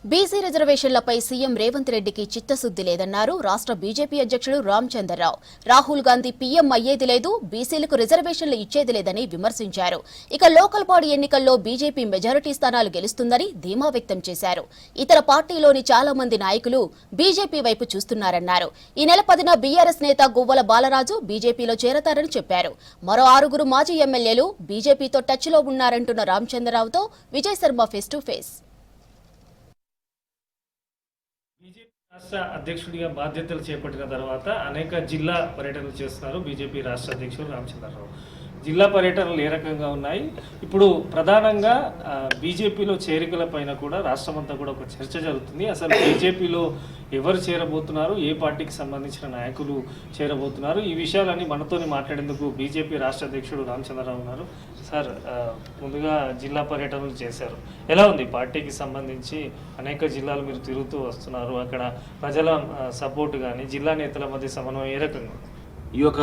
BC రిజర్వేషన్లపై CM Revanth రెడ్డికి చిత్తశుద్ది లేదన్నారు రాష్ట్ర బీజేపీ అధ్యక్షుడు రామచంద్రరావు. రాహుల్ గాంధీ పీఎం అయ్యేది లేదు, బీసీలకు రిజర్వేషన్లు ఇచ్చేది లేదని విమర్శించారు. ఇక లోకల్ బాడీ ఎన్నికల్లో బీజేపీ మెజారిటీ స్థానాలు గెలుస్తుందని ధీమా వ్యక్తం చేశారు. ఇతర పార్టీలోని చాలా మంది నాయకులు బీజేపీ వైపు చూస్తున్నారన్నారు. ఈ నెల 10న బీఆర్ఎస్ నేత గువ్వల బాలరాజు బీజేపీలో చేరతారని చెప్పారు. మరో 6 మాజీ ఎమ్మెల్యేలు బీజేపీతో టచ్లో ఉన్నారంటున్న రామచంద్రరావుతో Vijay Sharma face to face. BJP రాష్ట్ర అధ్యక్షుడిగా బాధ్యతలు చేపట్టిన తర్వాత అనేక జిల్లా పర్యటనలు చేస్తున్నారు బీజేపీ రాష్ట్ర అధ్యక్షుడు రామచంద్రరావు. జిల్లా పర్యటనలు ఏ రకంగా ఉన్నాయి, ఇప్పుడు ప్రధానంగా బీజేపీలో చేరికల పైన కూడా రాష్ట్రమంతా కూడా ఒక చర్చ జరుగుతుంది. అసలు బీజేపీలో ఎవరు చేరబోతున్నారు, ఏ పార్టీకి సంబంధించిన నాయకులు చేరబోతున్నారు, ఈ విషయాలన్నీ మనతోని మాట్లాడేందుకు బీజేపీ రాష్ట్ర అధ్యక్షుడు రామచంద్రరావు ఉన్నారు. సార్, ముందుగా జిల్లా పర్యటనలు చేశారు, ఎలా ఉంది పార్టీకి సంబంధించి? అనేక జిల్లాలు మీరు తిరుగుతూ వస్తున్నారు, అక్కడ ప్రజల సపోర్ట్ కానీ జిల్లా నేతల మధ్య సమన్వయం ఏ రకంగా? ఈ యొక్క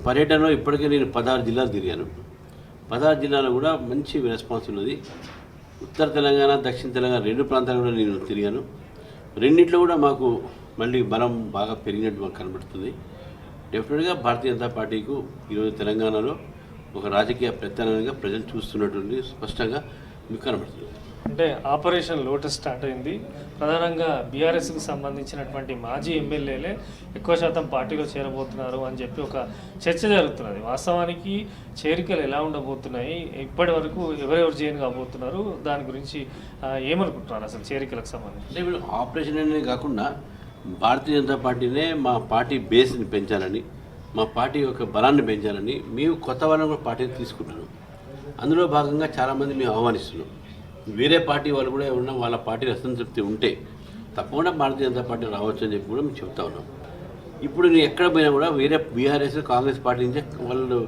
పర్యటనలో ఇప్పటికే నేను 16 జిల్లాలు తిరిగాను. 16 జిల్లాలో కూడా మంచి రెస్పాన్స్ ఉన్నది. ఉత్తర తెలంగాణ, దక్షిణ తెలంగాణ 2 ప్రాంతాలు కూడా నేను తిరిగాను. రెండింటిలో కూడా మాకు మళ్ళీ బలం బాగా పెరిగినట్టు మాకు కనబడుతుంది. డెఫినెట్గా భారతీయ జనతా పార్టీకు ఈరోజు తెలంగాణలో ఒక రాజకీయ ప్రత్యామ్నాయంగా ప్రజలు చూస్తున్నటువంటి స్పష్టంగా మీకు కనబడుతుంది. అంటే ఆపరేషన్ లోటస్ స్టార్ట్ అయింది. ప్రధానంగా బీఆర్ఎస్కి సంబంధించినటువంటి మాజీ ఎమ్మెల్యేలే ఎక్కువ శాతం పార్టీలో చేరబోతున్నారు అని చెప్పి ఒక చర్చ జరుగుతున్నది. వాస్తవానికి చేరికలు ఎలా ఉండబోతున్నాయి, ఇప్పటి వరకు ఎవరెవరు జాయిన్ కాబోతున్నారు, దాని గురించి ఏమనుకుంటున్నారు అసలు చేరికలకు సంబంధించి? అంటే వీళ్ళు ఆపరేషన్ అనేది కాకుండా భారతీయ జనతా పార్టీనే మా పార్టీ బేస్ని పెంచాలని, మా పార్టీ యొక్క బలాన్ని పెంచాలని మేము కొత్త వాళ్ళని కూడా పార్టీని తీసుకుంటున్నాం. అందులో భాగంగా చాలామంది మేము ఆహ్వానిస్తున్నాం. వేరే పార్టీ వాళ్ళు కూడా ఎవరన్నా వాళ్ళ పార్టీ అసంతృప్తి ఉంటే తప్పకుండా భారతీయ జనతా పార్టీ రావచ్చు అని చెప్పి కూడా మేము చెప్తా ఉన్నాం. ఇప్పుడు నేను ఎక్కడ పోయినా కూడా వేరే బీఆర్ఎస్, కాంగ్రెస్ పార్టీ నుంచే వాళ్ళు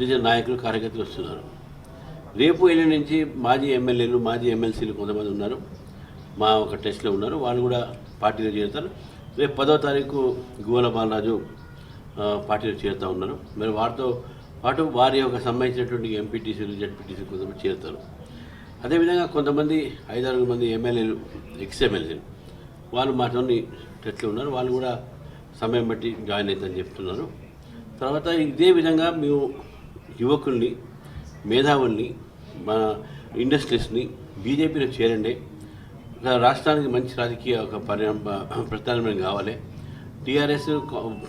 నిజ నాయకులు, కార్యకర్తలు వస్తున్నారు. రేపు ఎల్లుండి నుంచి మాజీ ఎమ్మెల్యేలు, మాజీ ఎమ్మెల్సీలు కొంతమంది ఉన్నారు, మా ఒక టెస్ట్లో ఉన్నారు, వాళ్ళు కూడా పార్టీలో చేరుతారు. రేపు 10వ తారీఖు గువ్వల బాలరాజు పార్టీలో చేరుతూ ఉన్నారు. మరి వారితో పాటు వారి యొక్క సంబంధించినటువంటి ఎంపీటీసీలు, జెడ్పీటీసీలు కొంతమంది చేరుతారు. అదేవిధంగా కొంతమంది 5-6 మంది ఎమ్మెల్యేలు, ఎమ్మెల్యేలు వాళ్ళు మాతోని టచ్లో ఉన్నారు. వాళ్ళు కూడా సమయం బట్టి జాయిన్ అవుతారని చెప్తున్నారు. తర్వాత ఇదే విధంగా మేము యువకుల్ని, మేధావుల్ని, మన ఇండస్ట్రీస్ని బీజేపీలో చేరండి, రాష్ట్రానికి మంచి రాజకీయ ఒక ప్రత్యామ్నాయం కావాలి. టీఆర్ఎస్,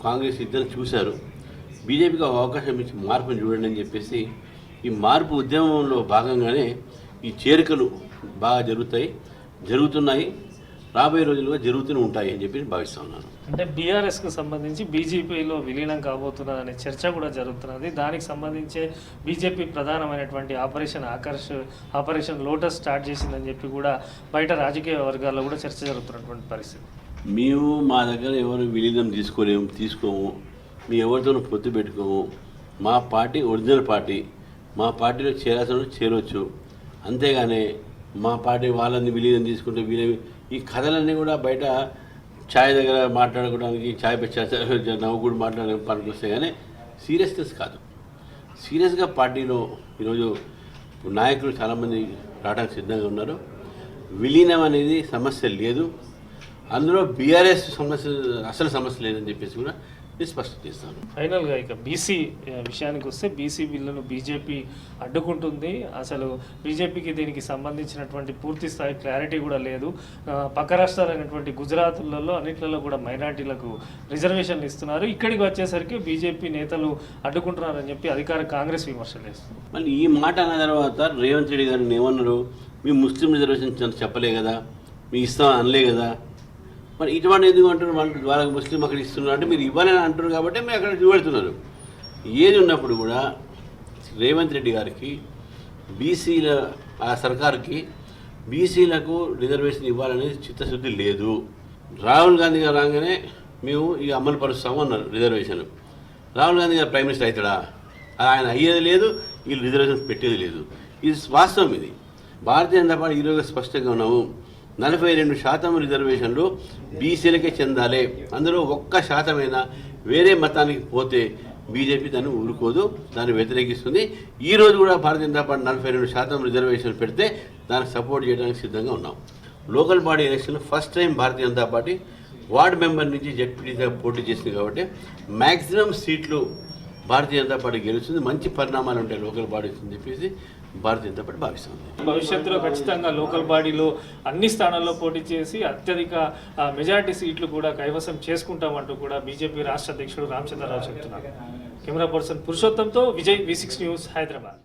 కాంగ్రెస్ ఇద్దరు చూశారు, బీజేపీకి ఒక అవకాశం ఇచ్చి మార్పుని చూడండి అని చెప్పేసి ఈ మార్పు ఉద్యమంలో భాగంగానే ఈ చేరికలు బాగా జరుగుతున్నాయి, రాబోయే రోజులుగా జరుగుతూనే ఉంటాయి అని చెప్పి భావిస్తూ ఉన్నాను. అంటే బీఆర్ఎస్కు సంబంధించి బీజేపీలో విలీనం కాబోతున్నదనే చర్చ కూడా జరుగుతున్నది. దానికి సంబంధించే బీజేపీ ప్రధానమైనటువంటి ఆపరేషన్ లోటస్ స్టార్ట్ చేసిందని చెప్పి కూడా బయట రాజకీయ వర్గాల్లో కూడా చర్చ జరుగుతున్నటువంటి పరిస్థితి. మేము మా దగ్గర ఎవరు విలీనం తీసుకోము, మేము ఎవరితోనూ పొత్తు పెట్టుకోము. మా పార్టీ ఒరిజినల్ పార్టీ, మా పార్టీలో చేరవచ్చు. అంతేగానే మా పార్టీ వాళ్ళని విలీనం తీసుకుంటే ఈ కథలన్నీ కూడా బయట ఛాయ్ దగ్గర మాట్లాడుకోవడానికి, ఛాయ్ నవ్వుకుడు మాట్లాడడానికి పనికొస్తాయి, కానీ సీరియస్నెస్ కాదు. సీరియస్గా పార్టీలో ఈరోజు నాయకులు చాలామంది రావడానికి సిద్ధంగా ఉన్నారు. విలీనం అనేది సమస్య లేదు, అందులో బీఆర్ఎస్ అసలు సమస్య లేదని చెప్పేసి కూడా స్పష్టం చేస్తాను. ఫైనల్గా ఇక బీసీ విషయానికి వస్తే, బీసీ బిల్లును బీజేపీ అడ్డుకుంటుంది. అసలు బీజేపీకి దీనికి సంబంధించినటువంటి పూర్తి స్థాయి క్లారిటీ కూడా లేదు. పక్క రాష్ట్రాలైనటువంటి గుజరాత్లలో అన్నింటిలో కూడా మైనార్టీలకు రిజర్వేషన్లు ఇస్తున్నారు. ఇక్కడికి వచ్చేసరికి బీజేపీ నేతలు అడ్డుకుంటున్నారని చెప్పి అధికార కాంగ్రెస్ విమర్శలు చేస్తుంది. మళ్ళీ ఈ మాట అన్న తర్వాత రేవంత్ రెడ్డి గారిని ఏమన్నారు, మీ ముస్లిం రిజర్వేషన్ చెప్పలే కదా, మీ ఇస్తాం అనలే కదా, మరి ఇటువంటి ఎందుకు అంటారు? వాళ్ళకి ముస్లిం అక్కడ ఇస్తున్నారు అంటే మీరు ఇవ్వాలని అంటారు కాబట్టి మీరు అక్కడ చూపెడుతున్నారు. ఏది ఉన్నప్పుడు కూడా రేవంత్ రెడ్డి గారికి, బీసీల ఆ సర్కార్కి బీసీలకు రిజర్వేషన్ ఇవ్వాలనేది చిత్తశుద్ధి లేదు. రాహుల్ గాంధీ గారు రాగానే మేము ఇక అమలు పరుస్తాము అన్నారు రిజర్వేషన్. రాహుల్ గాంధీ గారు ప్రైమ్ మినిస్టర్ అవుతాడా? ఆయన అయ్యేది లేదు, వీళ్ళు రిజర్వేషన్ పెట్టేది లేదు. ఇది వాస్తవం. ఇది భారతీయ జనతా పార్టీ ఈరోజు స్పష్టంగా ఉన్నాము. 42% రిజర్వేషన్లు బీసీలకే చెందాలి. అందులో 1% వేరే మతానికి పోతే బీజేపీ దాన్ని ఊరుకోదు, దాన్ని వ్యతిరేకిస్తుంది. ఈరోజు కూడా భారతీయ జనతా పార్టీ 42% రిజర్వేషన్ పెడితే దానికి సపోర్ట్ చేయడానికి సిద్ధంగా ఉన్నాం. లోకల్ బాడీ ఎలక్షన్లో first time Bharatiya Janata party ward member నుంచి జెడ్పీటీగా పోటీ చేసింది కాబట్టి మ్యాక్సిమం సీట్లు భారతీయ జనతా పార్టీ గెలుస్తుంది. మంచి పరిణామాలు ఉంటాయి లోకల్ బాడీస్ అని చెప్పేసి భారతీయ జనతా పార్టీ భావిస్తుంది. భవిష్యత్తులో ఖచ్చితంగా లోకల్ బాడీలో అన్ని స్థానాల్లో పోటీ చేసి అత్యధిక మెజారిటీ సీట్లు కూడా కైవసం చేసుకుంటామంటూ కూడా బీజేపీ రాష్ట్ర అధ్యక్షుడు రామచంద్రరావు చెబుతున్నారు. కెమెరా పర్సన్ పురుషోత్తంతో విజయ్, V6 న్యూస్, హైదరాబాద్.